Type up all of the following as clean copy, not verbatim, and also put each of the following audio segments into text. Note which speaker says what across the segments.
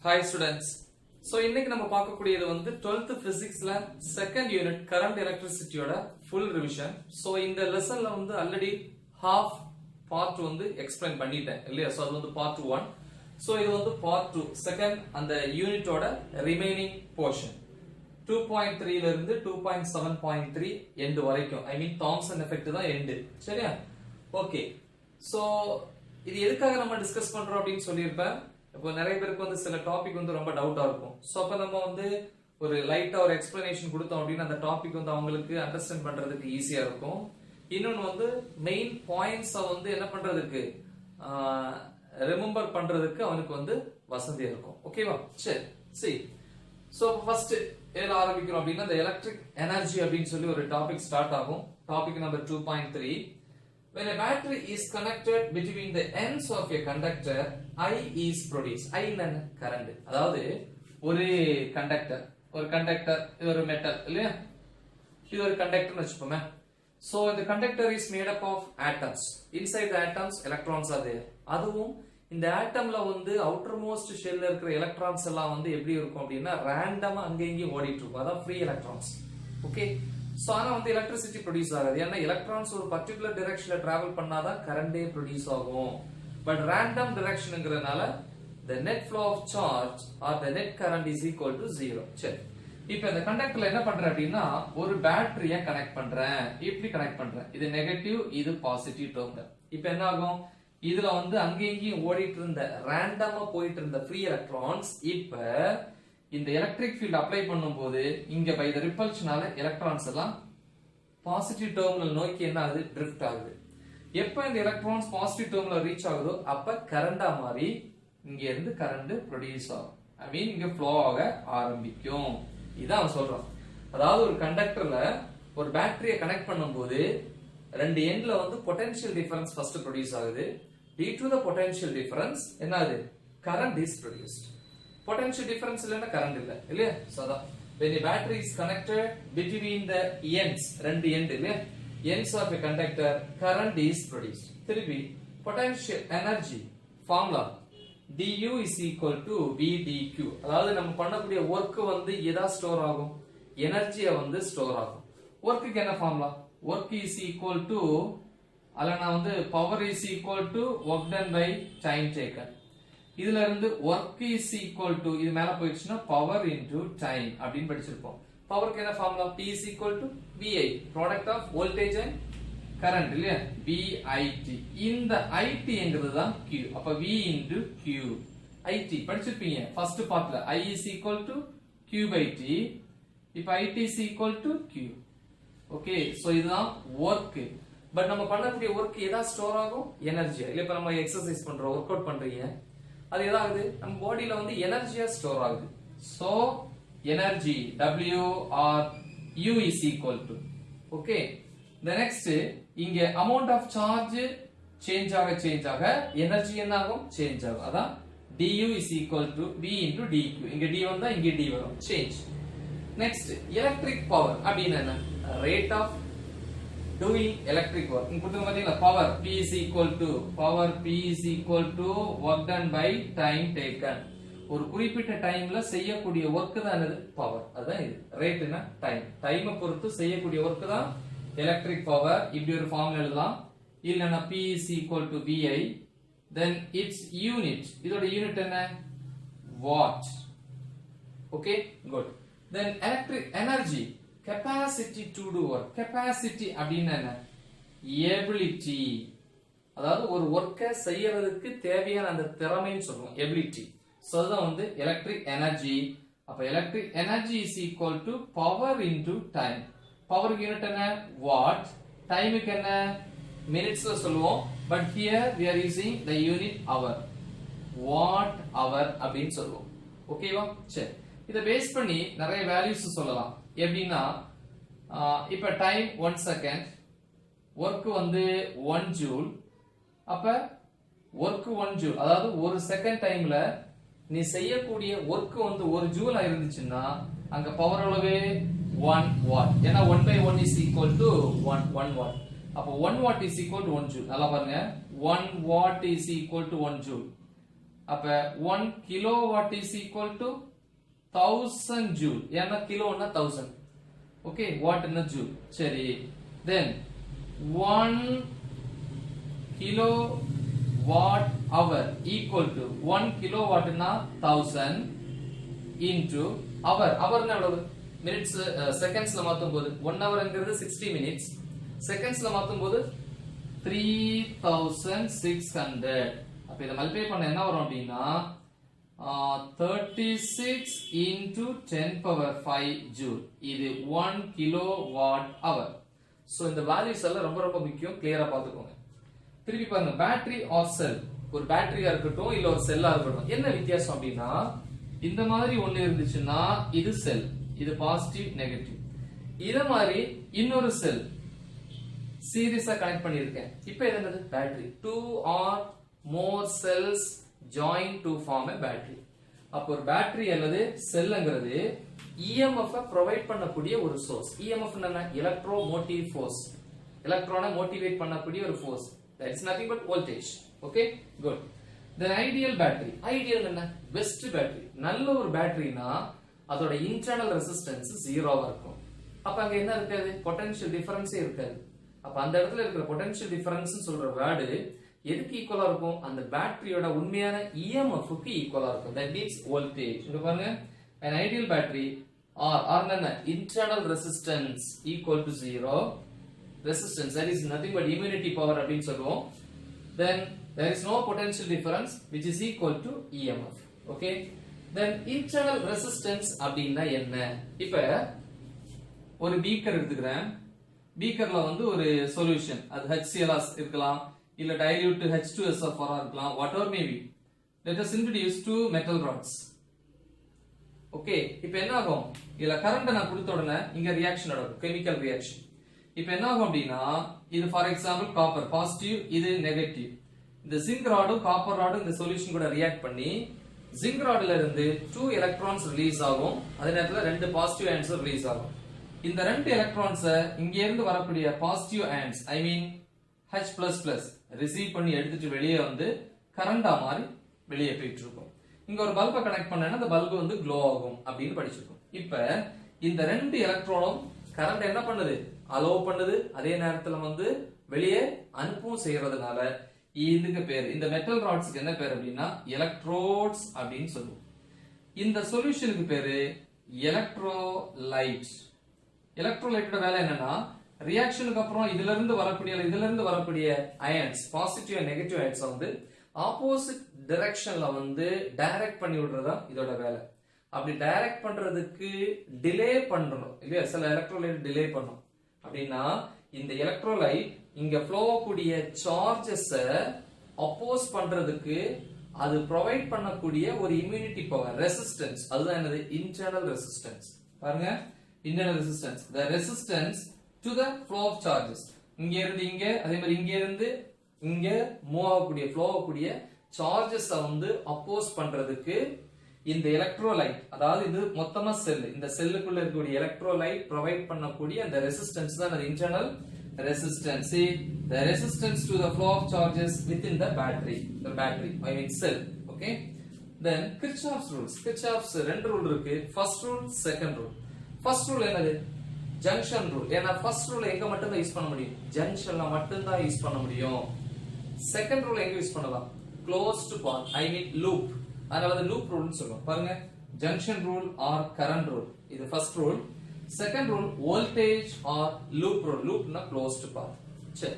Speaker 1: Hi students. So இன்னைக்கு நம்ம பார்க்கக்கூடியது வந்து 12th physicsல second unit current electricity ஓட full revision. So இந்த lessonல வந்து already half part வந்து explain பண்ணிட்டேன் இல்லையா? So அது வந்து part 1. So இது வந்து part 2 second அந்த unit ஓட remaining portion. 2.3 ல இருந்து 2.7.3 end வரைக்கும். I mean Thomson effect தான் end. சரியா? Okay. So இது எதுக்காக நம்ம டிஸ்கஸ் பண்றோம் அப்படினு சொல்லிருப்பேன். இப்போ நிறைய பேருக்கு வந்து சில டாபிக் வந்து ரொம்ப டவுட்டா இருக்கும். சோ அப்ப நம்ம வந்து ஒரு லைட்டா ஒரு எக்ஸ்பிளனேஷன் கொடுத்தோம் அப்படினா அந்த டாபிக் வந்து அவங்களுக்கு அண்டர்ஸ்டாண்ட் பண்றதுக்கு ஈஸியா இருக்கும். இன்னொன்னு வந்து மெயின் பாயிண்ட்ஸ் வந்து என்ன பண்றதுக்கு ரிமெம்பர் பண்றதுக்கு அவனுக்கு வந்து வசதியா இருக்கும். ஓகேவா? சரி. see சோ ஃபர்ஸ்ட் ஏல ஆரம்பிக்கிறோம் அப்படினா the electric energy அப்படினு சொல்லி ஒரு டாபிக் ஸ்டார்ட் ஆகும். Topic number 2.3. When a battery is connected between the ends of a conductor, I is produced. I is current. அதாவது ஒரு கண்டக்டர் இது ஒரு மெட்டல் இல்லையா? இது ஒரு கண்டக்டர்னு வெச்சுப்போமே. So the conductor is made up of atoms. Inside the atoms electrons are there. அதுவும் இந்த ஆட்டம்ல வந்து outermost shell இருக்கிற எலக்ட்ரான்ஸ் எல்லாம் வந்து எப்படி இருக்கும் அப்படினா ரேண்டமா அங்க இங்க ஓடிட்டு இருக்கும். அதான் free electrons. ஓகே? சோ ஆனா வந்து எலக்ட்ரிசிட்டி ப்ரொடியூஸ் ஆகாது. ஏன்னா எலக்ட்ரான்ஸ் ஒரு பர்టిక్యులர் டைரக்ஷன்ல டிராவல் பண்ணாதான் கரண்டே ப்ரொடியூஸ் ஆகும். பட் ரேண்டம் டைரக்ஷன்ங்கறனால the net flow of charge or the net current is equal to 0. சரி. இப்போ இந்த கண்டக்டர்ல என்ன பண்றேன் அப்படினா ஒரு பேட்டரிய கனெக்ட் பண்றேன். இப்படி கனெக்ட் பண்றேன். இது நெகட்டிவ், இது பாசிட்டிவ் டெர்மினல். இப்போ என்ன ஆகும்? இதுல வந்து அங்க இங்கயும் ஓடிட்டு இருந்த ரேண்டமா போயிட்டு இருந்த ஃப்ரீ எலக்ட்ரான்ஸ் இப்ப இந்த எலக்ட்ரிக் ஃபீல்ட் அப்ளை பண்ணும்போது இங்க பை தி ரிப்பல்ஷனால எலக்ட்ரான்ஸ் எல்லாம் பாசிட்டிவ் டெர்மினல் நோக்கி என்ன ஆகுது? ட்ரிஃப்ட் ஆகுது. எப்ப இந்த எலக்ட்ரான்ஸ் பாசிட்டிவ் டெர்மினல் ரீச் ஆகுதோ அப்ப கரண்டா மாறி இங்க இருந்து கரண்ட் ப்ரொடியூஸ் ஆகும். ஐ மீன் இங்க ஃப்ளோ ஆக ஆரம்பிக்கும். இதான் அவன் சொல்றான். அதாவது ஒரு கண்டக்டர்ல ஒரு பேட்டரியை கனெக்ட் பண்ணும்போது ரெண்டு எண்ட்ல வந்து பொட்டன்ஷியல் டிஃபரன்ஸ் ஃபர்ஸ்ட் ப்ரொடியூஸ் ஆகுது. due to the potential difference என்ன ஆகுது? current is produced. Potential difference இல்லனா current இல்லையா? So that when a battery is connected between the ends, ரெண்டு end இல்லையா? ends of a conductor, current is produced. திருப்பி potential energy formula du is equal to v dq. அதாவது நம்ம பண்ணக்கூடிய work வந்து எதா ஸ்டோர் ஆகும்? எனர்ஜியை வந்து ஸ்டோர் ஆகும். workக்கு என்ன formula? work is equal to அல்லனா வந்து power is equal to work done by time taken. இதுல இருந்து work is equal to இது மேல போயிடுச்சுனா power into time அப்படினு படிச்சிருப்போம். பவருக்கு என்ன formula? P is equal to VI, product of voltage and current இல்லையா? VIT. இந்த IT என்கிறது தான் Q. அப்ப V into Q. IT படிச்சிருப்பீங்க ஃபர்ஸ்ட் பார்ட்ல. I is equal to Q by T. இப்ப IT is equal to Q. Okay, so இதுதான் work. But நம்ம பண்ணக்கூடிய work எதா ஸ்டோர் ஆகும்? எனர்ஜி. இல்ல இப்ப நம்ம எக்சர்சைஸ் பண்றோம், வொர்க் அவுட் பண்றீங்க, அது எதாவது நம்ம பாடியில வந்து எனர்ஜியா ஸ்டோர் ஆகுது. So energy W or U is equal to. Okay, the next இங்க amount of charge சேஞ்ச் ஆக எனர்ஜி என்ன ஆகும்? சேஞ்ச் ஆகும். அதான் du is equal to V into dq. இங்க d வந்தா இங்க d வரும். சேஞ்ச். நெக்ஸ்ட் எலக்ட்ரிக் பவர் அப்படினா என்ன? Rate of doing electric work. இங்க கொடுத்து பாத்தீங்களா? power P is equal to work done by time taken. ஒரு குறிப்பிட்ட டைம்ல செய்யக்கூடிய work தான் என்னது? பவர். அதான் இது. ரேட்னா டைம். டைமை பொறுத்து செய்யக்கூடிய work தான் எலக்ட்ரிக் பவர். இப்படி ஒரு ஃபார்முலா எழுதலாம். இல்லனா P is equal to VI. then its unit. இதோட யூனிட் என்ன? watt. okay, good. then electric energy, capacity to do work. capacity அப்படினா என்ன? ability. அதாவது ஒரு வொர்க்கை செய்யறதுக்கு தேவையான அந்த திறமைன்னு சொல்றோம். ability. சோ அதுதான் வந்து எலக்ட்ரிக் எனர்ஜி. அப்ப electric energy is equal to power into time. பவருக்கு யூனிட் என்ன? watt. டைமுக்கு என்ன? மினிட்ஸ்ல சொல்லுவோம். But here we are using the unit hour. watt hour அப்படினு சொல்லுவோம். ஓகேவா? சரி. இத பேஸ் பண்ணி நிறைய வேல்யூஸ் சொல்லலாம். எப்படின்னா இப்ப டைம் 1 செகண்ட், work வந்து 1 ஜூல். அப்ப work 1 ஜூல், அதாவது ஒரு செகண்ட் டைம்ல நீ செய்யக்கூடிய work வந்து 1 ஜூலா இருந்துச்சுன்னா அங்க பவர் அளவு 1 வாட். ஏன்னா 1/1 is equal to 1 வாட். அப்ப 1 watt is equal to 1 joule. நல்லா பாருங்க, 1 watt is equal to 1 joule. அப்ப 1 kilowatt is equal to 1000 joule. ஏன்னா கிலோன்னா 1000. ஓகே, வாட்னா ஜூல். சரி, then 1 kilowatt hour equal to 1 kilowatt னா 1000 into hour. hourனா எவ்வளவு? minutes secondsல மாத்தும்போது 1 hourங்கிறது 60 minutes, secondsல மாத்தும்போது 3600. அப்ப இத மல்டிப்ளை பண்ண என்ன வரும் அப்படினா 36 into 10 power 5 joule. இது 1 kilowatt hour. சோ இந்த வேல்யூஸ் எல்லாம் ரொம்ப ரொம்ப முக்கியம், கிளியரா பாத்துக்கோங்க. திருப்பி பாருங்க, பேட்டரி ஆர் செல். ஒரு பேட்டரியா இருக்கட்டும் இல்ல ஒரு செல்லா இருக்கட்டும், என்ன வித்தியாசம் அப்படினா இந்த மாதிரி ஒன்னு இருந்துச்சுன்னா இது செல், இது பாசிட்டிவ் நெகட்டிவ். இத மாதிரி இன்னொரு செல் சீரிஸா கனெக்ட் பண்ணிருக்கேன். இப்போ இது என்னது? Battery. 2 or more cells join to form a battery. அப்ப ஒரு பேட்டரி அல்லது செல்ங்கிறது EMF ப்ரொவைட் பண்ணக்கூடிய ஒரு சோர்ஸ். EMF என்ன? Electro motive force. எலக்ட்ரானை மோட்டிவேட் பண்ணக்கூடிய ஒரு force. that is nothing but voltage. okay, good. then ideal battery. ideal என்ன? best battery. நல்ல ஒரு பேட்டரினா அதோட இன்டர்னல் ரெசிஸ்டன்ஸ் 0 ஆ இருக்கும். அப்ப அங்க என்ன இருக்காது? பொட்டன்ஷியல் டிஃபரன்ஸே இருக்காது. அப்ப அந்த இடத்துல இருக்கிற பொட்டன்ஷியல் டிஃபரன்ஸ் சொல்ற வேர்டு எதுக்கு ஈக்குவலா இருக்கும்? அந்த பேட்டரியோட உண்மையான EMF க்கு ஈக்குவலா இருக்கும். that means voltage. இங்க பாருங்க, an ideal battery or என்ன? internal resistance equal to 0. resistance, that is nothing but immunity power அப்படினு சொல்லுவோம். then there is no potential difference which is equal to EMF. okay, then internal resistance அப்படினா என்ன? இப்ப ஒரு beaker எடுத்துக்கிறேன். பீக்கர்ல வந்து ஒரு சொல்யூஷன், அது HCl இருக்கலாம் இல்ல dilute H2SO4 இருக்கலாம், whatever may be. let us introduce two metal rods. Okay, இப்போ என்ன ஆகும்? இல்ல கரண்ட் நான் கொடுத்த உடனே இங்க ரியாக்ஷன் நடக்கும், கெமிக்கல் ரியாக்ஷன். இப்போ என்ன ஆகும் அப்படினா இது ஃபார் எக்ஸாம்பிள் காப்பர் பாசிட்டிவ், இது நெகட்டிவ். இந்த ஜிங்க் ராடும் காப்பர் ராடும் இந்த சொல்யூஷன் கூட ரியாக்ட் பண்ணி ஜிங்க் ராட்ல இருந்து 2 எலக்ட்ரான்ஸ் ரிலீஸ் ஆகும். அதே நேரத்துல 2 பாசிட்டிவ் அயன்ஸ் ரிலீஸ் ஆகும். இந்த 2 எலக்ட்ரான்ஸ் இங்க இருந்து வரக்கூடிய பாசிட்டிவ் அயன்ஸ், ஐ மீன் H++ ரிசீவ் பண்ணி எடுத்துட்டு வெளியே வந்து கரண்டா மாதிரி வெளியே போயிட்டு இருக்கும். இங்க ஒரு பல்பை கனெக்ட் பண்ணேன்னா அந்த பல்பு வந்து க்ளோ ஆகும் அப்படின்னு படிச்சிருக்கோம். இப்ப இந்த 2 எலக்ட்ரானும் கரண்ட் என்ன பண்ணுது? அலோவ் பண்ணுது. அதே நேரத்துல வந்து வெளியே அனுப்பவும் செய்யறதுனால இதுக்கு பேர், இந்த மெட்டல் ராட்ஸ்க்கு என்ன பேர் அப்படின்னா எலக்ட்ரோட்ஸ் அப்படின்னு சொல்லுவோம். இந்த சொல்யூஷனுக்கு பேரு எலக்ட்ரோலைட். எலக்ட்ரோலைட்டோட வேலை என்னன்னா ரியாக்ஷனுக்கு அப்புறம் இதுல இருந்து வரக்கூடிய ions, positive and negative ions வந்து ஆப்போசிட் டைரக்ஷன்ல வந்து டைரக்ட் பண்ணி விடுறதா இதோட வேலை. அப்படி டைரக்ட் பண்றதுக்கு டிலே பண்றோம் இல்லையா? சில எலக்ட்ரோலைட் டிலே பண்ணும். அப்படின்னா இந்த எலக்ட்ரோலைட் இங்க ஃப்ளோ கூடிய சார்ஜஸ் அப்போஸ் பண்றதுக்கு அது ப்ரொவைட் பண்ணக்கூடிய ஒரு இம்யூனிட்டி பவர், ரெசிஸ்டன்ஸ். அதுதான் என்னது? Internal resistance. பாருங்க, internal resistance, the resistance to the flow of charges. இங்க இருந்து இங்க, அதே மாதிரி இங்க இருந்து இங்க மூவ் ஆகக்கூடிய ஃப்ளோ ஆகக்கூடிய சார்ஜஸ் வந்து அப்போஸ் பண்றதுக்கு இந்த எலக்ட்ரோலைட், அதாவது இது மொத்தமா செல், இந்த செல்லுக்குள்ள இருக்கக்கூடிய எலக்ட்ரோலைட் ப்ரொவைட் பண்ணக்கூடிய அந்த ரெசிஸ்டன்ஸ் தான் அது internal resistance. See, the resistance to the flow of charges within the battery, I mean cell. okay, then Kirchhoff's rules. Kirchhoff's ரெண்டு ரூல் இருக்கு. First rule, second rule. First rule என்னது? Junction rule. ஏன்னா first rule எங்க மட்டும் தான் use பண்ண முடியும்? ஜங்ஷன்ல மட்டும் தான் யூஸ் பண்ண முடியும். செகண்ட் ரூல் எங்க யூஸ் பண்ணலாம்? Closed path, I mean loop. அதனால அது லூப் ரூல்னு சொல்லுவோம். பாருங்க, junction rule or current rule, இது first rule. Second rule voltage or loop rule. லூப்னா க்ளோஸ்ட் பாத். சரி,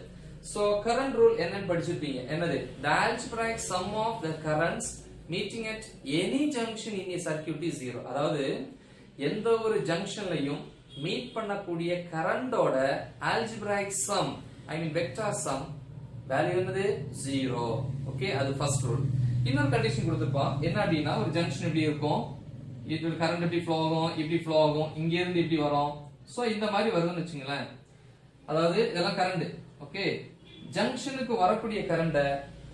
Speaker 1: சோ கரண்ட் ரூல் என்னன்னு படிச்சிருப்பீங்க. என்னது? the algebraic sum of the currents meeting at any junction in a circuit is 0. அதாவது எந்த ஒரு ஜங்ஷன்லயும் meet பண்ணக்கூடிய கரண்டோட ஆல்ஜிப்ராயிக் சம், ஐ மீன் வெக்டார் சம் வேல்யூ என்னது? 0. ஓகே, அது ஃபர்ஸ்ட் ரூல். இன்னொரு கண்டிஷன் கொடுத்திருப்பான். என்ன அப்படின்னா, ஒரு ஜங்ஷன் எப்படி இருக்கும், இது கரண்ட் எப்படி ஃப்ளோ ஆகும், இப்படி ஃப்ளோ ஆகும், இங்க இருந்து இப்படி வரும். சோ இந்த மாதிரி வருதுன்னு வச்சுங்களேன். அதாவது இதெல்லாம் கரண்ட். ஓகே, ஜங்ஷனுக்கு வரக்கூடிய கரண்ட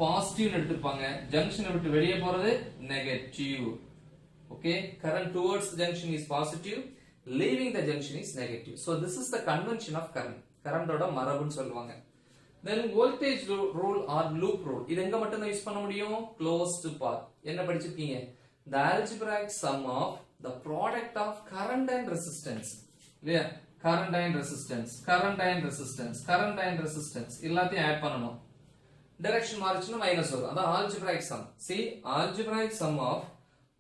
Speaker 1: பாசிட்டிவ் எடுத்துப்பாங்க, ஜங்ஷனை விட்டு வெளியே போறது negative. okay, current towards the junction is positive, leaving the junction is negative. So this is the convention of current. current oda marabunu சொல்லுவாங்க. then voltage rule or loop rule, இது எங்க மட்டும் தான் யூஸ் பண்ண முடியும்? closed path. என்ன படிச்சிருக்கீங்க? The algebraic sum of the product of current and resistance. இல்லையா? current and resistance, current and resistance, current and resistance எல்லாத்தையும் ஆட் பண்ணணும். டைரக்ஷன் மாறிச்சுன்னா மைனஸ் வரும். அதான் algebraic sum. See, algebraic sum of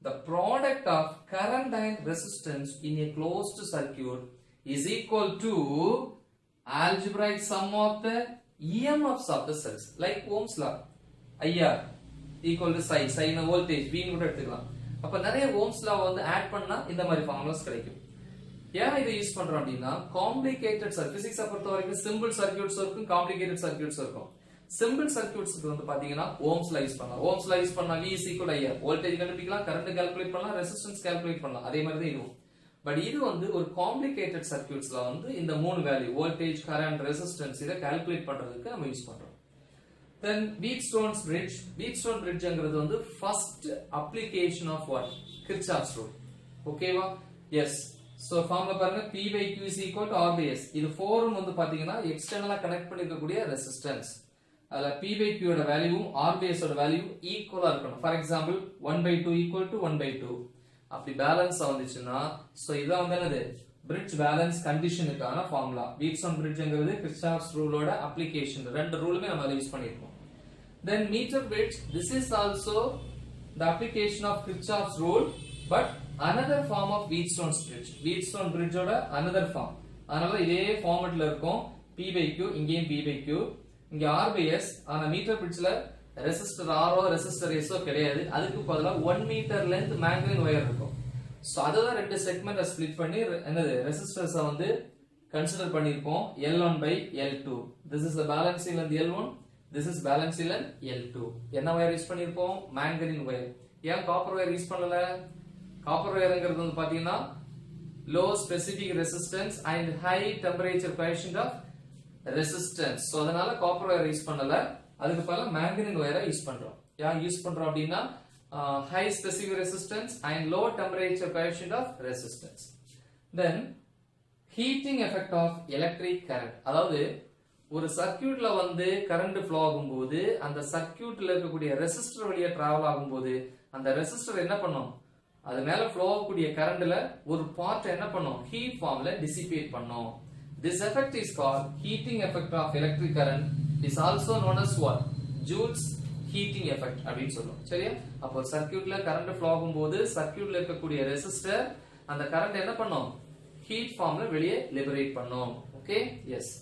Speaker 1: the product of current and resistance in a closed circuit is equal to algebraic sum of the EMFs of the cells. Like Ohm's law. IR equal to psi, psi na voltage, V னு கூட எடுத்துக்கலாம். அப்ப நிறைய Ohm's law வந்து add பண்ணா இந்த மாதிரி formulas கிடைக்கும். ஏன் இதை யூஸ் பண்றோம் அப்படின்னா காம்ப்ளிகேட்டட் சர்க்யூட் பிசிக்ஸை பொறுத்த வரைக்கும் சிம்பிள் சர்க்யூட்ஸ் இருக்கும், காம்ப்ளிகேட்டட் சர்க்யூட்ஸ் இருக்கும். சிம்பிள் சர்க்யூட்ஸ்க்கு வந்து பாத்தீங்கன்னா Ohm's law யூஸ் பண்ணலாம். Ohm's law யூஸ் பண்ணா V is equal to IR, voltage கண்டுபிடிக்கலாம், கரண்ட் கால்குலேட் பண்ணலாம், ரெசிஸ்டன்ஸ் கால்குலேட் பண்ணலாம். அதே மாதிரி தான் இதுவும். பட் இது வந்து ஒரு காம்ப்ளிகேட்டட் சர்க்யூட்ஸ்ல வந்து இந்த மூணு வேல்யூ வோல்டேஜ், கரண்ட், ரெசிஸ்டன்ஸ் இத கால்குலேட் பண்றதுக்கு நம்ம யூஸ் பண்றோம். Then Wheatstone's bridge. Wheatstone bridgeங்கிறது வந்து first application of what? Kirchhoff's rule. ஓகேவா? Yes. So ஃபார்முலா பாருங்க, P by Q is equal to R by S. இது 4 வந்து பாத்தீங்கன்னா எக்ஸ்டர்னலா கனெக்ட் பண்ணிருக்கக்கூடிய ரெசிஸ்டன்ஸ். அதுல P by Q ஓட வேல்யூவும் R by S ஓட வேல்யூ ஈக்குவலா இருக்கணும். For example 1 by 2 equal to 1 by 2. அப்படி பேலன்ஸ் வந்துச்சுன்னா சோ இதான் வந்து என்னது? bridge balance conditionக்கான ஃபார்முலா. Wheatstone bridgeங்கிறது Kirchhoff's ரூலோட அப்ளிகேஷன். ரெண்டு ரூலுமே நம்ம யூஸ் பண்ணிருக்கோம். Then meter bridge, this is also the application of Kirchhoff's rule, but another form of Wheatstone's bridge. Wheatstone bridge ஓட another form. அதனால இதே ஃபார்மட்ல இருக்கும். P by Q, இங்கேயும் P by Q, இங்க R by S. ஆனா metre பிரிட்ஜ்ல resistor R ஓ resistor S ஓ கிடையாது. அதுக்கு பதிலா 1 மீட்டர் லென்த் மேக்னெட் வயர் இருக்கும். சோ அததான் ரெண்டு செக்மெண்ட்டை ஸ்ப்ளிட் பண்ணி என்னது ரெசிஸ்டர்ஸை வந்து கன்சிடர் பண்ணிருப்போம். L1 by L2. This is the balancing length L1. This is balancing length L2. என்ன வயர் யூஸ் பண்ணிருப்போம்? மேங்கனீன் வயர். ஏன் காப்பர் வயர் யூஸ் பண்ணல? காப்பர் வயர்ங்கிறது வந்து பாத்தீங்கன்னா low specific resistance and high temperature coefficient of resistance. So அதனால copper wire use பண்ணல. அதுக்கு பதிலா மேங்கனீன் வயரை யூஸ் பண்றோம். ஏன் யூஸ் பண்றோம் அப்படின்னா high specific resistance and low temperature coefficient of resistance. Then heating effect of electric current. அதாவது ஒரு சர்க்யூட்ல வந்து கரண்ட் ஃப்ளோ ஆகும்போது அந்த சர்க்யூட்ல இருக்கக்கூடிய ரெசிஸ்டர் வழியா டிராவல் ஆகும்போது அந்த ரெசிஸ்டர் என்ன பண்ணும்? அது மேல ஃப்ளோ ஆகக்கூடிய கரண்ட்ல ஒரு பார்ட் என்ன பண்ணும்? ஹீட் ஃபார்ம்ல டிசிபேட் பண்ணும். This effect is called heating effect of electric current. It is also known as what? Joule's heating effect அப்படினு சொல்றோம். சரியா? அப்போ சர்க்யூட்ல கரண்ட் ஃப்ளோ ஆகும்போது சர்க்யூட்ல இருக்கக்கூடிய ரெசிஸ்டர் அந்த கரண்ட் என்ன பண்ணும்? ஹீட் ஃபார்ம்ல வெளியே லிபரேட் பண்ணும். Okay? Yes.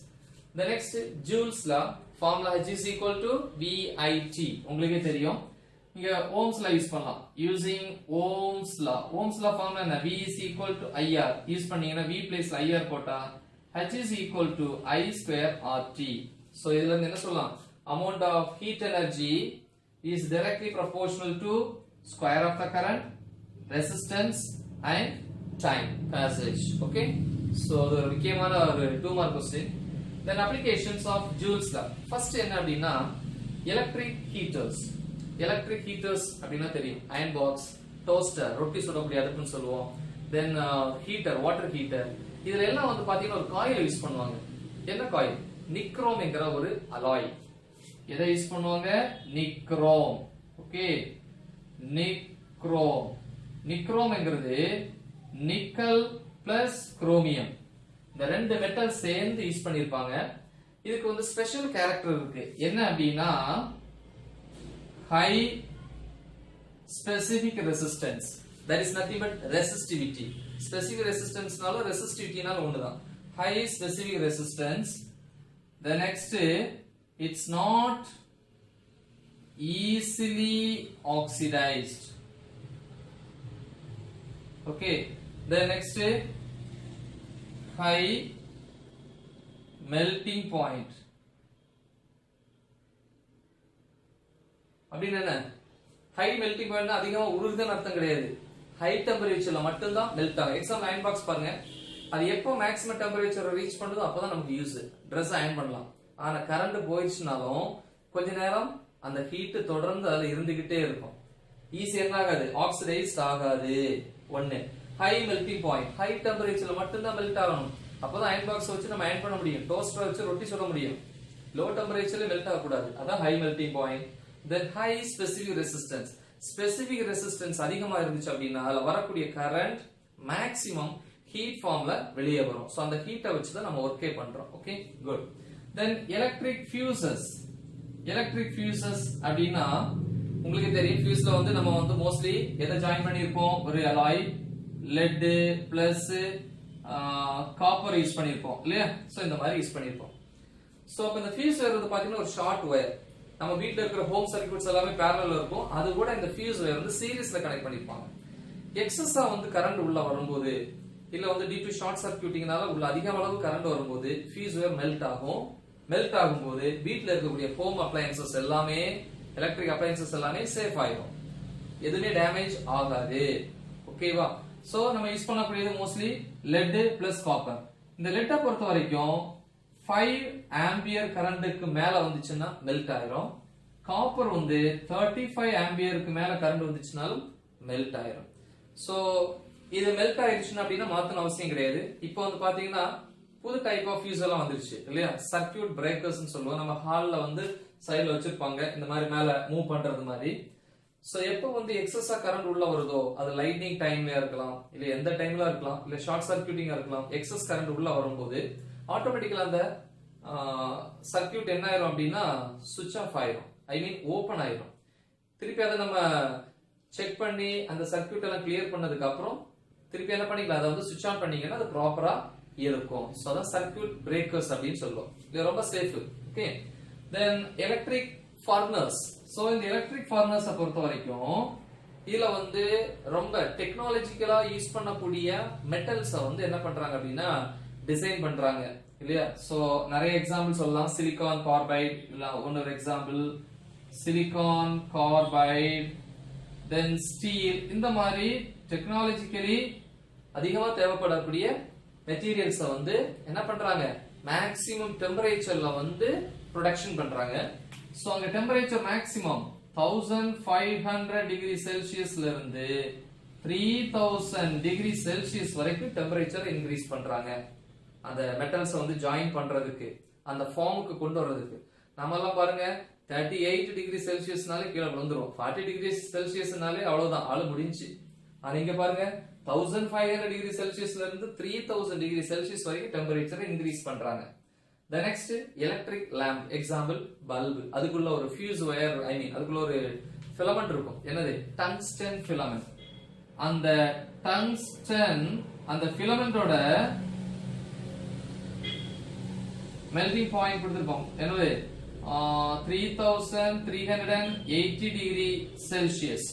Speaker 1: The next Joule's law, formula H is equal to VIT. உங்களுக்கே தெரியும். இங்க Ohm's law யூஸ் பண்ணலாம். Using Ohm's law. Ohm's law formula என்ன? V is equal to IR. Use பண்ணீங்கன்னா V place IR போட்டா H is equal to I square RT. So இதுல இருந்து என்ன சொல்லலாம்? Amount of heat energy is directly proportional to square of the current, resistance and time passage. Okay? So இது ஒரு முக்கியமான ஒரு 2 mark question. Then applications of Joule's law. First என்ன அப்படின்னா electric heaters. Electric heaters அப்படினா தெரியும். Iron box, toaster, ரொட்டி சுடக்கூடிய அடுப்புன்னு சொல்லுவோம். Then heater, water heater. இதுல எல்லாம் வந்து பாத்தீங்கன்னா ஒரு காயில் யூஸ் பண்ணுவாங்க. என்ன காயில்? நிக்ரோம் என்கிற ஒரு அலாய். எதை யூஸ் பண்ணுவாங்க? நிக்ரோம். ஓகே? நிக்ரோம். நிக்ரோம் என்கிறது நிக்கல் பிளஸ் குரோமியம். இந்த ரெண்டு மெட்டல் சேர்ந்து யூஸ் பண்ணிருப்பாங்க. இதுக்கு வந்து ஸ்பெஷல் கேரக்டர் இருக்கு. என்ன அப்படின்னா high specific resistance. that is nothing but resistivity. Specific resistance-நால resistivity-நால ஒண்ணுதான். High specific resistance. The next, it's not easily oxidized. Okay. The next, high melting point. அப்படின்னா என்ன? ஹை மெல்டிங் பாயிண்ட் அதிகமா உருகுதுன்னு அர்த்தம் கிடையாது. ஹை டெம்பரேச்சர்ல மட்டும் தான் மெல்ட் ஆகும். எக்ஸாம்பிள் அயன் பாக்ஸ் பாருங்க. அது எப்போ மேக்ஸிமம் டெம்பரேச்சர் ரீச் பண்ணுதோ அப்பதான் நமக்கு யூஸ். Dress அயன் பண்ணலாம். ஆனா கரண்ட் போயிடுச்சுனாலும் கொஞ்ச நேரம் அந்த ஹீட் தொடர்ந்து அதுல இருந்துகிட்டே இருக்கும். ஈஸி என்ன ஆகாது? ஆக்சிடைஸ்ட் ஆகாது. ஒன்னு ஹை மெல்டிங் பாயிண்ட். ஹை டெம்பரேச்சர்ல மட்டும் தான் மெல்ட் ஆகணும். அப்பதான் அயன் பாக்ஸ் வச்சு நம்ம அயன் பண்ண முடியும். டோஸ்டர் வச்சு ரொட்டி சுட முடியும். லோ டெம்பரேச்சர்ல மெல்ட் ஆக கூடாது. அதான் high melting point. Then high specific resistance. Specific resistance அதிகமா இருந்துச்சு அப்படின்னா அதுல வரக்கூடிய கரண்ட் மேக்ஸிமம் ஹீட் ஃபார்ம்ல வெளியே வரும். சோ அந்த ஹீட்டை வச்சு தான் நம்ம ஒர்க்கே பண்றோம். Okay, good. Then electric fuses. Electric fuses அப்படின்னா உங்களுக்கு தெரியும், ஃபியூஸ்ல வந்து நம்ம வந்து மோஸ்ட்லி எதை ஜாயின் பண்ணிருப்போம், ஒரு alloy, let plus copper use பண்ணிருப்போம் இல்லையா? சோ இந்த மாதிரி யூஸ் பண்ணிருப்போம். சோ அப்ப இந்த ஃபியூஸ் ஒயர் வந்து பாத்தீங்கன்னா ஒரு ஷார்ட் ஒயர். நம்ம வீட்ல இருக்கிற ஹோம் சர்க்யூட்ஸ் எல்லாமே parallel இருக்கும். அது கூட இந்த ஃபியூஸ் ஒயர் வந்து சீரிஸ்ல கனெக்ட் பண்ணிருப்பாங்க. எக்ஸஸா வந்து கரண்ட் உள்ள வரும்போது இல்ல வந்து டியூ டு ஷார்ட் சர்க்யூட்டிங்னால உள்ள அதிக அளவு கரண்ட் வரும்போது ஃபியூஸ் ஒயர் மெல்ட் ஆகும். மெல்ட் ஆகும்போது வீட்ல இருக்கக்கூடிய ஹோம் அப்ளையன்சஸ் எல்லாமே, எலக்ட்ரிக் அப்ளையன்சஸ் எல்லாமே சேஃப் ஆயிடும், எதுவுமே டேமேஜ் ஆகாது. ஓகேவா? சோ நம்ம யூஸ் பண்ணக்கூடியது மோஸ்ட்லி லெட் பிளஸ் காப்பர். இந்த லெட்டை பொறுத்த வரைக்கும் 5 ஆம்பியர் கரண்ட்க்கு மேல வந்துச்சுன்னா மெல்ட் ஆயிரும். காப்பர் வந்து 35 ஆம்பியருக்கு மேல கரண்ட் வந்துச்சுனாலும் மெல்ட் ஆயிரும். சோ இது மெல்ட் ஆயிடுச்சுன்னா அப்படின்னா மாத்தணும் அவசியம் கிடையாது. இப்போ வந்து பாத்தீங்கன்னா புது டைப் ஆஃப் ஃபியூஸ் எல்லாம் வந்துருச்சு இல்லையா? சர்க்யூட் பிரேக்கர்ஸ் சொல்லுவோம். நம்ம ஹால்ல வந்து சைடுல வச்சிருப்பாங்க இந்த மாதிரி மேல மூவ் பண்றது மாதிரி. சோ எப்போ வந்து எக்ஸஸா கரண்ட் உள்ள வருதோ, அது லைட்னிங் டைம்ல இருக்கலாம், இல்ல எந்த டைம்ல இருக்கலாம், இல்ல ஷார்ட் சர்க்யூட்டிங்கா இருக்கலாம், எக்ஸஸ் கரண்ட் உள்ள வரும்போது ஆட்டோமேட்டிக்கலா அந்த சர்க்யூட் என்ன ஆயிரும் அப்படின்னா சுவிட்ச் ஆஃப் ஆயிரும், ஐ மீன் ஓபன் ஆயிரும். திருப்பி அதை நம்ம செக் பண்ணி அந்த சர்க்யூட் எல்லாம் கிளியர் பண்ணதுக்கு அப்புறம் திருப்பி என்ன பண்ணிக்கலாம், அதை வந்து சுவிட்ச் ஆன் பண்ணீங்கன்னா அது ப்ராப்பரா இருக்கும். சோ அதான் சர்க்யூட் பிரேக்கர்ஸ் அப்படின்னு சொல்லுவோம். இது ரொம்ப சேஃப். ஓகே, தென் எலக்ட்ரிக் ஃபர்னஸ். சோ இந்த எலக்ட்ரிக் ஃபர்னஸ் பொறுத்த வரைக்கும் இதுல வந்து ரொம்ப டெக்னாலஜிக்கலா யூஸ் பண்ணக்கூடிய மெட்டல்ஸை வந்து என்ன பண்றாங்க அப்படின்னா டிசைன் பண்றாங்க இல்லையா? சோ நிறைய எக்ஸாம்பிள் சொல்லலாம். சிலிகான் கார்பைட் இல்ல இன்னொரு எக்ஸாம்பிள் சிலிகான் கார்பைட், தென் ஸ்டீல். இந்த மாதிரி டெக்னாலஜிக்கலி அதிகமா தேவைப்படக்கூடிய மெட்டீரியல்ஸ் வந்து என்ன பண்றாங்க, மேக்ஸிமம் டெம்பரேச்சர்ல வந்து ப்ரொடக்ஷன் பண்றாங்க. சோ அங்க டெம்பரேச்சர் மேக்ஸிமம் 1500 டிகிரி செல்சியஸ்ல இருந்து 3000 டிகிரி செல்சியஸ் வரைக்கும் டெம்பரேச்சர் இன்க்ரீஸ் பண்றாங்க. அந்த மெட்டல்ஸ் வந்து ஜாயின் பண்றதுக்கு, அந்த ஃபார்முக்கு கொண்டு வர்றதுக்கு. நம்ம எல்லாம் பாருங்க 38 டிகிரி செல்சியஸ்னாலே கீழே விழுந்துரும், 40 டிகிரி செல்சியஸ்னாலே அவ்வளவுதான், ஆளு முடிஞ்சு. ஆனா இங்க பாருங்க 1500 டிகிரி செல்சியஸ்ல இருந்து 3000 டிகிரி செல்சியஸ் வரைக்கும் டெம்பரேச்சரை இன்க்ரீஸ் பண்றாங்க. The next electric lamp example bulb. அதுக்குள்ள ஒரு fuse wire, I mean அதுக்குள்ள ஒரு filament இருக்கும். என்னது? tungsten filament. அந்த tungsten அந்த filamentோட melting point கொடுத்திருப்போம். என்னது? 3380 டிகிரி செல்சியஸ்.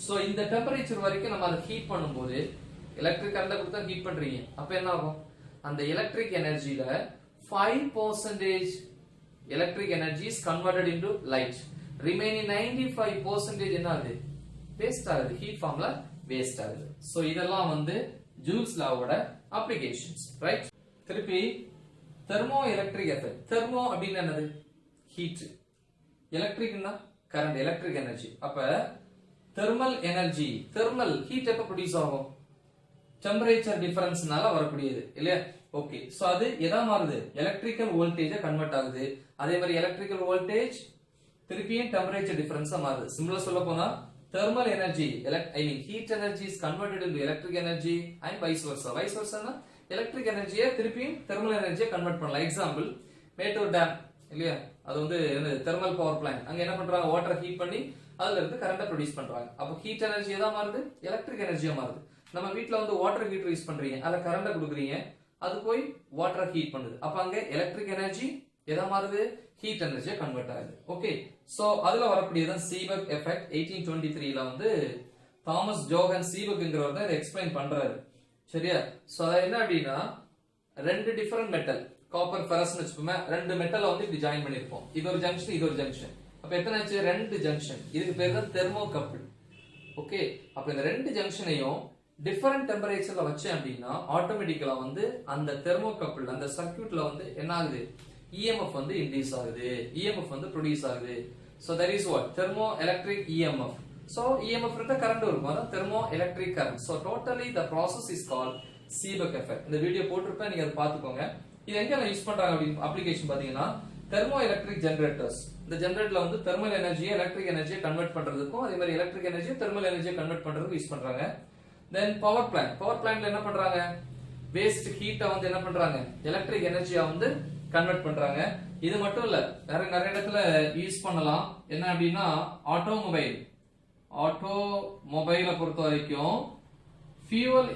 Speaker 1: சோ இந்த டெம்பரேச்சர் வரைக்கும் நம்ம அதை ஹீட் பண்ணும்போது எலக்ட்ரிக் கரண்ட் கொடுத்தா ஹீட் பண்றீங்க. அப்ப என்ன ஆகும்? அந்த electric எனர்ஜில 5% electric energy is converted into light. Remaining 95% என்ன ஆகுது? வேஸ்ட் ஆகுது, ஹீட் ஃபார்ம்ல வேஸ்ட் ஆகுது. சோ இதெல்லாம் வந்து ஜூல்ஸ் லாவோட அப்ளிகேஷன்ஸ், ரைட்? திருப்பி தெர்மோ எலக்ட்ரிக் எஃபெக்ட். தெர்மோ அப்படின்னா என்னது? ஹீட். எலக்ட்ரிக்னா கரண்ட், எலக்ட்ரிக் எனர்ஜி. அப்ப தெர்மல் எனர்ஜி, தெர்மல் ஹீட் எப்ப ப்ரொடியூஸ் ஆகும்? டெம்பரேச்சர் டிஃபரன்ஸ்னால வரக்கூடியது இல்லையா? ஓகே, சோ அது எதா மாறுது? எலக்ட்ரிக்கல் வோல்டேஜ் கன்வெர்ட் ஆகுது. அதே மாதிரி எலக்ட்ரிக்கல் வோல்டேஜ் திருப்பியும் டெம்பரேச்சர் டிஃபரன்ஸா மாறுது. சிம்பிளா சொல்ல போனா thermal energy, I mean heat energy is converted into electric energy and vice versa. Vice வெர்சானா எலக்ட்ரிக் எனர்ஜியை திருப்பியும் தெர்மல் எனர்ஜியை கன்வெர்ட் பண்ணலாம். எக்ஸாம்பிள் மேட்டூர் டேம் இல்லையா? அது வந்து தெர்மல் பவர் பிளான்ட். அங்க என்ன பண்றாங்க? வாட்டர் ஹீட் பண்ணி அதுல இருந்து கரண்ட ப்ரொடியூஸ் பண்றாங்க. அப்ப ஹீட் எனர்ஜி எதா மாறுது? எலக்ட்ரிக் எனர்ஜியா மாறுது. நம்ம வீட்ல வந்து வாட்டர் ஹீட்டர் யூஸ் பண்றீங்க, அதுல கரண்ட கொடுக்குறீங்க, அது போய் வாட்டர் ஹீட் பண்ணுது. அப்ப அங்க எலக்ட்ரிக் எனர்ஜி எதா மாறுது? ஹீட் எனர்ஜியா கன்வெர்ட் ஆகுது. ஓகே, சோ அதுல வரக்கூடியதான் சீபக் எஃபெக்ட். 1823ல வந்து தாமஸ் ஜோஹன் சீபக்ங்கிறவர் தான் இதை எக்ஸ்பிளைன் பண்றாரு. சரியா? சோ அது என்ன அப்படின்னா ரெண்டு டிஃபரெண்ட் மெட்டல், காப்பர் ஃபெரஸ்னு வச்சுப்போமே, ரெண்டு மெட்டலை வந்து இப்படி ஜாயின் பண்ணிருப்போம். இது ஒரு ஜங்ஷன், இது ஒரு ஜங்ஷன். அப்ப எத்தனை ஆச்சு? ரெண்டு ஜங்ஷன். இதுக்கு பேர் தான் தெர்மோகப்பிள். ஓகே, அப்ப இந்த ரெண்டு ஜங்ஷனையும் டிஃபரெண்ட் டெம்பரேச்சர்ல வச்சேன் அப்படின்னா ஆட்டோமேட்டிக்கலா வந்து அந்த தெர்மோகப்பிள் அந்த சர்க்யூட்ல வந்து என்ன ஆகுது? EMF வந்து இன்டியூஸ் ஆகுது, EMF வந்து ப்ரொடியூஸ் ஆகுது. So that is what? Thermo electric EMF. So EMF இருந்தா கரண்ட் இருக்கும், அதான் thermo electric current. So totally the process is called Seebeck effect. இந்த வீடியோ போட்டுருப்பேன், நீங்க அதை பாத்துக்கோங்க. இது எங்க யூஸ் பண்றாங்க அப்படின்னு அப்ளிகேஷன் பாத்தீங்கன்னா தெர்மோ எலக்ட்ரிக் ஜெனரேட்டர்ஸ். இந்த ஜெனரேட்டர்ல வந்து தெர்மல் எனர்ஜியை எலக்ட்ரிக் எனர்ஜியை கன்வெர்ட் பண்றதுக்கும் அதே மாதிரி எலக்ட்ரிக் எனர்ஜியை தெர்மல் எனர்ஜியை கன்வெர்ட் பண்றதுக்கு யூஸ் பண்றாங்க. தென் பவர் பிளான்ட்ல என்ன பண்றாங்க, வேஸ்ட் ஹீட்டை வந்து என்ன பண்றாங்க, எலக்ட்ரிக் எனர்ஜியா வந்து கன்வெர்ட் பண்றாங்க. இது மட்டும் இல்ல, நிறைய இடத்துல யூஸ் பண்ணலாம். என்ன அப்படின்னா ஆட்டோமொபைலை பொறுத்த வரைக்கும் ஃபியூவல்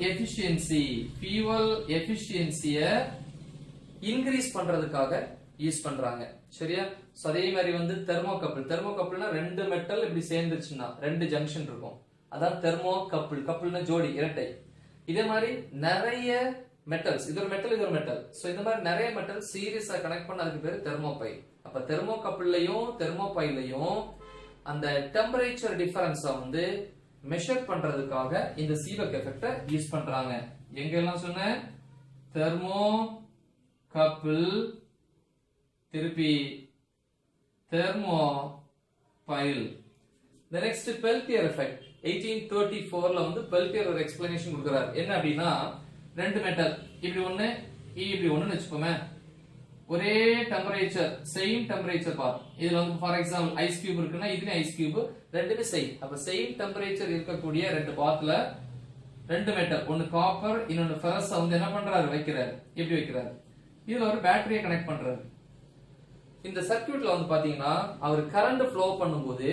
Speaker 1: எஃபிஷியன்சிய இன்க்ரீஸ் பண்றதுக்காக யூஸ் பண்றாங்க. சரியா? சோ அதே மாதிரி வந்து தெர்மோகப்பிள்னா ரெண்டு மெட்டல் இப்படி சேர்ந்துச்சுன்னா ரெண்டு ஜங்ஷன் இருக்கும், அதான் தெர்மோகப்பிள்னா ஜோடி, இரட்டை. இதே மாதிரி நிறைய மெட்டல்ஸ், இது ஒரு மெட்டல், சோ இந்த மாதிரி நிறைய மெட்டல் சீரியஸா கனெக்ட் பண்ண அதுக்கு பேரு தெர்மோபைல். அப்ப தெர்மோகப்பிள்ளையும் தெர்மோபைலையும் அந்த டெம்பரேச்சர் டிஃபரன்ஸ வந்து மெஷர் பண்றதுக்காக இந்த சீபெக் எஃபெக்ட யூஸ் பண்றாங்க. எங்க எல்லாம் சொன்ன, தெர்மோகப்பிள் திருப்பி தெர்மோபைல். The next Peltier effect 1834ல வந்து பெல்டியர் ஒரு எக்ஸ்பிளனேஷன் கொடுக்கிறார். என்ன அப்படின்னா, ரெண்டு மெட்டல் இப்படி ஒண்ணு இப்படி ஒண்ணுன்னு வச்சுப்போமே, ஒரே டெம்பரேச்சர் சேம் டெம்பரேச்சர் பாத். இதுல வந்து ஃபார் எக்ஸாம்பிள் ஐஸ் கியூப் இருக்குன்னா இதுலயும் ஐஸ் கியூப், ரெண்டுமே சேம். அப்ப சேம் டெம்பரேச்சர் இருக்கக்கூடிய ரெண்டு பாத்ல ரெண்டு மெட்டல், ஒன்னு காப்பர் இன்னொன்னு ஃபெரஸ் வந்து என்ன பண்றாரு, வைக்கிறாரு. எப்படி வைக்கிறாரு, இதுல ஒரு பேட்டரியை கனெக்ட் பண்றாரு. இந்த சர்க்யூட்ல வந்து பாத்தீங்கன்னா அவர் கரண்ட் ஃப்ளோ பண்ணும்போது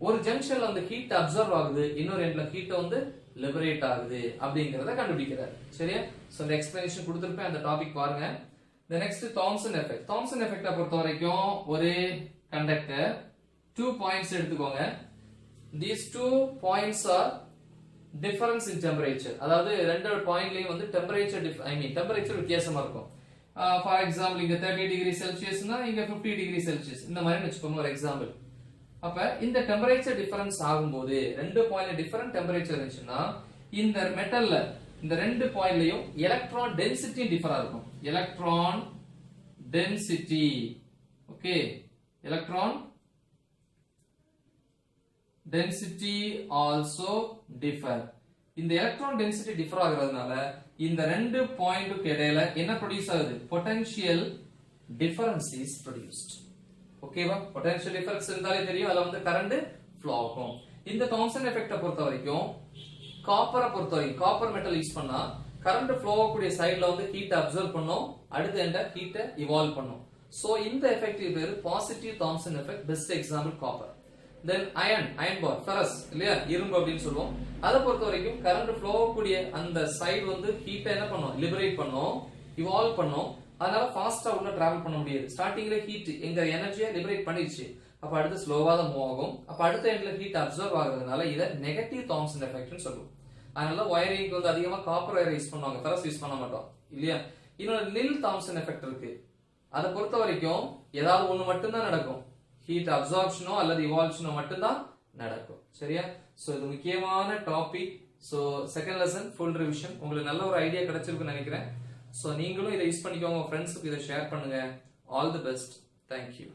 Speaker 1: ஒரு ஜங்ஷன்ல வந்து ஹீட் அப்சர்வ் ஆகுது, இன்னொரு எண்ட்ல ஹீட் வந்து லிபரேட் ஆகுது அப்படிங்கறத கண்டுபிடிக்கிறார். சரியா? சோ இந்த எக்ஸ்பிளனேஷன் கொடுத்திருப்பேன், அந்த டாபிக் பாருங்க. The next Thomson effect. Thomson எஃபெக்ட பொறுத்த வரைக்கும் ஒரு கண்டக்டர் 2 பாயிண்ட்ஸ் எடுத்துக்கோங்க. These 2 points are difference in temperature. அதாவது ரெண்டு பாயிண்ட்லயும் வந்து டெம்பரேச்சர் வித்தியாசமா இருக்கும். ஃபார் எக்ஸாம்பிள் இங்க 30 டிகிரி செல்சியஸ்னா இங்க 50 டிகிரி செல்சியஸ், இந்த மாதிரி வச்சுக்கோங்க ஒரு எக்ஸாம்பிள். அப்ப இந்த டெம்பரேச்சர் டிஃபரன்ஸ் ஆகும்போது ரெண்டு பாயிண்ட்ல டிஃபரண்ட் டெம்பரேச்சர் இருந்துச்சுன்னா இந்த மெட்டல்ல இந்த ரெண்டு பாயிண்ட்லயும் எலக்ட்ரான் டென்சிட்டி டிஃபரா இருக்கும். Electron density, okay, electron density also differ. இந்த எலக்ட்ரான் டென்சிட்டி டிஃபர் ஆகிறதுனால இந்த ரெண்டு பாயிண்ட்க்கு இடையில என்ன ப்ரொடியூஸ் ஆகுது, பொட்டன்ஷியல் டிஃபரன்ஸ் இஸ் ப்ரொடியூஸ்ட். ஓகேவா? பொட்டன்ஷியல் டிஃபரன்ஸ் இருந்தாலே தெரியும், அதுல வந்து கரண்ட் ஃப்ளோ ஆகும். இந்த தாம்சன் எஃபெக்ட பொறுத்த வரைக்கும் காப்பர் மெட்டல் யூஸ் பண்ணா கரண்ட் ஃப்ளோ ஆகக்கூடிய சைடுல வந்து ஹீட் அப்சர்வ் பண்ணும், அடுத்த எண்ட ஹீட் இவால்வ் பண்ணும். சோ இந்த எஃபெக்ட் பேரு positive Thomson effect. Best example copper. Then iron bar, ferrous இல்லையா, இரும்பு அப்படின்னு சொல்லுவோம். அதை பொறுத்த வரைக்கும் கரண்ட் ஃப்ளோ ஆகக்கூடிய அந்த சைடு வந்து ஹீட் என்ன பண்ணும், லிபரேட் பண்ணும், இவால்வ் பண்ணும். அதனால ஃபாஸ்டா உள்ள டிராவல் பண்ண முடியாது. ஸ்டார்டிங்ல ஹீட் எங்க எனர்ஜியை லிபரேட் பண்ணிடுச்சு, அப்ப அடுத்து ஸ்லோவா தான் மூவ் ஆகும். அப்ப அடுத்த எண்ட்ல ஹீட் அப்சர்வ் ஆகுறதுனால இத நெகட்டிவ் தாம்சன் எஃபெக்ட்னு சொல்லுவோம். அதனால வயரிங்க்கு வந்து அதிகமா காப்பர் வயர் யூஸ் பண்ணுவாங்க, ஃபெரஸ் யூஸ் பண்ண மாட்டோம் இல்லையா. இன்னொரு நில் தாம்சன் எஃபெக்ட் இருக்கு. அதை பொறுத்த வரைக்கும் ஏதாவது ஒண்ணு மட்டும்தான் நடக்கும், ஹீட் அப்சார்ப்ஷனோ அல்லது இவால்வ்ஷனோ மட்டும்தான் நடக்கும். சரியா? சோ இது முக்கியமான topic. So second lesson full revision. உங்களுக்கு நல்ல ஒரு ஐடியா கிடைச்சிருக்குன்னு நினைக்கிறேன். சோ நீங்களும் இதை யூஸ் பண்ணிக்கோங்க, ஃப்ரெண்ட்ஸுக்கு இதை ஷேர் பண்ணுங்க. All the best. தேங்க்யூ.